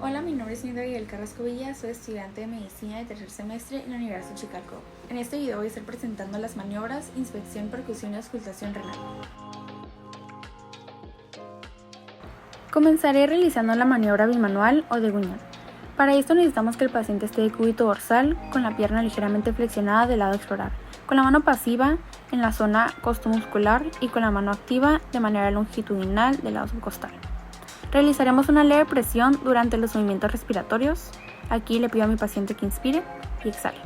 Hola, mi nombre es Nida Guillermo Carrasco Villa, soy estudiante de Medicina de tercer semestre en la Universidad de Chicago. En este video voy a estar presentando las maniobras, inspección, percusión y auscultación renal. Comenzaré realizando la maniobra bimanual o de Guignard. Para esto necesitamos que el paciente esté de cúbito dorsal, con la pierna ligeramente flexionada del lado a explorar, con la mano pasiva en la zona costomuscular y con la mano activa de manera longitudinal del lado subcostal. Realizaremos una leve presión durante los movimientos respiratorios. Aquí le pido a mi paciente que inspire y exhale.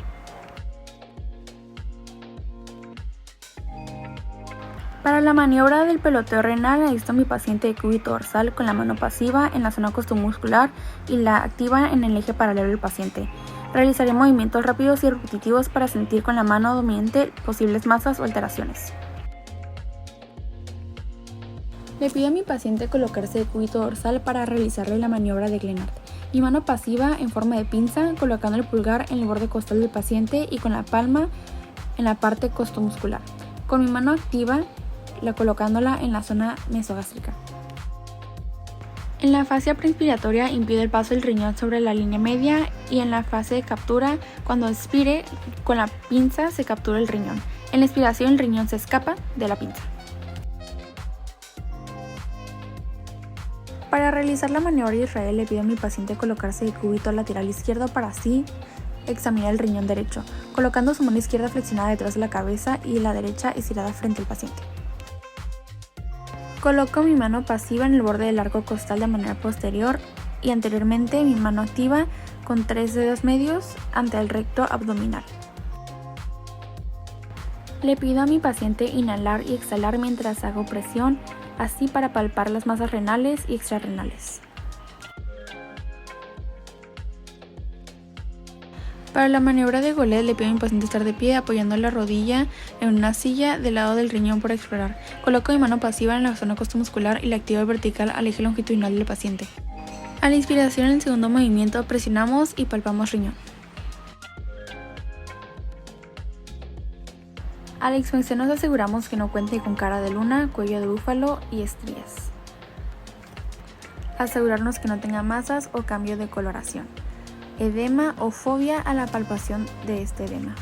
Para la maniobra del peloteo renal, necesito a mi paciente de cúbito dorsal con la mano pasiva en la zona costomuscular y la activa en el eje paralelo del paciente. Realizaré movimientos rápidos y repetitivos para sentir con la mano dominante posibles masas o alteraciones. Le pido a mi paciente colocarse de cúbito dorsal para realizarle la maniobra de Glenard. Mi mano pasiva en forma de pinza, colocando el pulgar en el borde costal del paciente y con la palma en la parte costomuscular. Con mi mano activa, colocándola en la zona mesogástrica. En la fase preinspiratoria impido el paso del riñón sobre la línea media y en la fase de captura, cuando expire, con la pinza se captura el riñón. En la expiración el riñón se escapa de la pinza. Para realizar la maniobra de Israel le pido a mi paciente colocarse de cúbito lateral izquierdo para así examinar el riñón derecho, colocando su mano izquierda flexionada detrás de la cabeza y la derecha estirada frente al paciente. Coloco mi mano pasiva en el borde del arco costal de manera posterior y anteriormente mi mano activa con 3 dedos medios ante el recto abdominal. Le pido a mi paciente inhalar y exhalar mientras hago presión, así para palpar las masas renales y extrarrenales. Para la maniobra de Goulet le pido a mi paciente estar de pie apoyando la rodilla en una silla del lado del riñón por explorar. Coloco mi mano pasiva en la zona costomuscular y la activo vertical al eje longitudinal del paciente. A la inspiración en el segundo movimiento presionamos y palpamos riñón. A la expansión nos aseguramos que no cuente con cara de luna, cuello de búfalo y estrías. Asegurarnos que no tenga masas o cambio de coloración, edema o fobia a la palpación de este edema.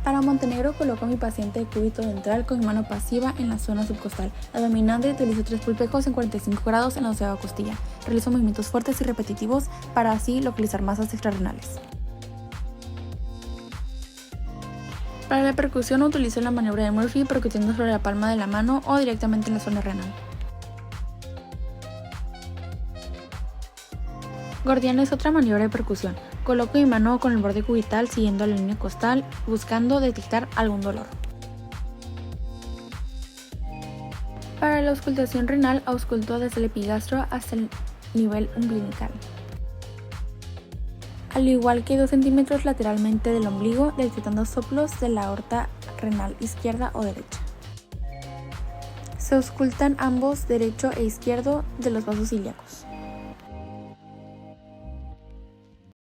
Para Montenegro coloco a mi paciente de cúbito ventral con mi mano pasiva en la zona subcostal. La dominante utilizo 3 pulpejos en 45 grados en la 12ª costilla. Realizo movimientos fuertes y repetitivos para así localizar masas extrarrenales. Para la percusión utilizo la maniobra de Murphy percutiendo sobre la palma de la mano o directamente en la zona renal. Gordiano es otra maniobra de percusión. Coloco mi mano con el borde cubital siguiendo la línea costal, buscando detectar algún dolor. Para la auscultación renal, ausculto desde el epigastro hasta el nivel umbilical, al igual que 2 centímetros lateralmente del ombligo, detectando soplos de la aorta renal izquierda o derecha. Se auscultan ambos derecho e izquierdo de los vasos ilíacos.